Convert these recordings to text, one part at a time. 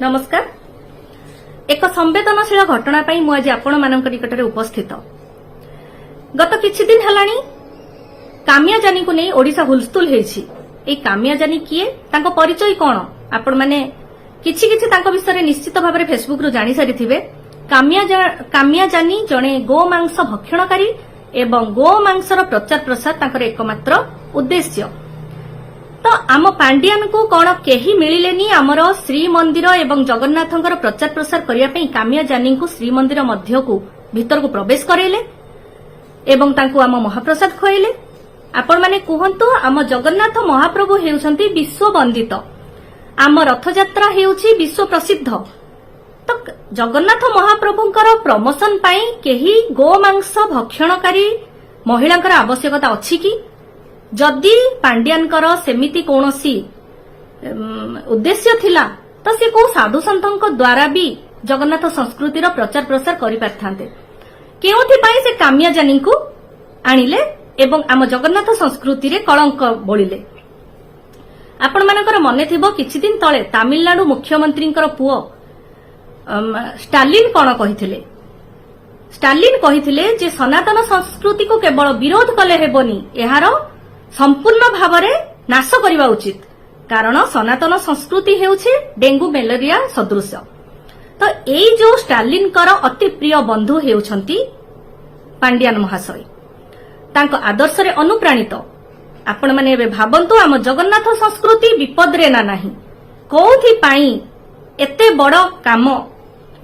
नमस्कार। एक संवेदनशील घटना मु आज आपण मानक निकट में उपस्थित। गत किछि दिन हलानी कामिया जानी को नहीं ओडिशा हुलस्थुल हेछि। ए कामिया जानी किए तांको परिचय कोन आपण माने किछि किछि तांको विषय निश्चित भाव में फेसबुक रु जानि सारिथिबे। कामिया जानी जणे गो मांस भक्षणकारी एवं गो मांसर प्रचार प्रसार तांकर एकमात्र उद्देश्य। तो आम पांडियान को कौन केही मिलिलेनी आमर श्रीमंदिर एवं जगन्नाथंकर प्रचार प्रसार करने कामिया जानी को श्रीमंदिर मध्य को भीतर को प्रवेश करेले एवं तांको आम महाप्रसाद खुआइले। आपण माने कुहंतु आम जगन्नाथ महाप्रभु हेउछंती विश्व वंदित, आम रथयात्रा हेउछि विश्व प्रसिद्ध। तो जगन्नाथ महाप्रभुंकर प्रमोशन पाई केही गोमांस भक्षणकारी महिलांकर आवश्यकता अछि कि? जदि पांड्यानकर सेमिति कौनसी उद्देश्य थिला तो से को साधु संतों द्वारा भी जगन्नाथ संस्कृतिर प्रचार प्रसार करि पारथांते। केउथि पाई से कामिया जानी को आनिले एवं आम जगन्नाथ संस्कृति रे कलंक बोलिले। आपण मानकर मने थिबो किछि दिन तळे तमिलनाडु मुख्यमंत्रींकर पुओ स्टालिन कोन कहिथिले। स्टालिन कहिथिले जे सनातन संस्कृति को केवल विरोध कले हेबोनी, एहार संपूर्ण भाव में नाश करने उचित, कारण सनातन संस्कृति हेउछि डेंगू मलेरिया सदृश। तो एई जो स्टालिन कर अति प्रिय बंधु हेउछंती पांड्यान महाशय, तांको आदर्श रे अनुप्राणित आपण माने एबे भाबंतु आम जगन्नाथ संस्कृति विपद रे ना नाही। कोउथि पाई एते बड़ काम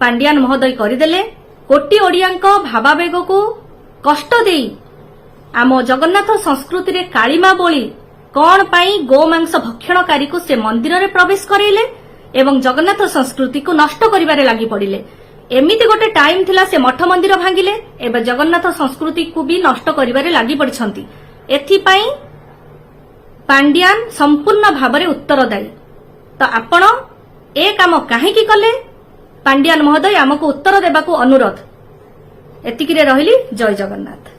पांड्यान महोदय करिदेले। कोटी ओडियांक भावावेग को कष्ट देई आम जगन्नाथ संस्कृति रे कालीमा बोली कौन पाई गोमांस भक्षणकारी को से मंदिर रे प्रवेश करेले एवं जगन्नाथ संस्कृति को नष्ट करिबारे लागि पड़िले। एमिति गोटे टाइम थिला से मठ मंदिर भांगिले एवं जगन्नाथ संस्कृति को भी नष्ट करिबारे लागि पड़िछंती। एथि पाई पांड्यान संपूर्ण भाव में उत्तरदायी। तो आपण ए काम काहेकि कले? पांड्यान महोदय आमको उत्तर देबाको अनुरोध। एतिकिरे रहिली। जय जगन्नाथ।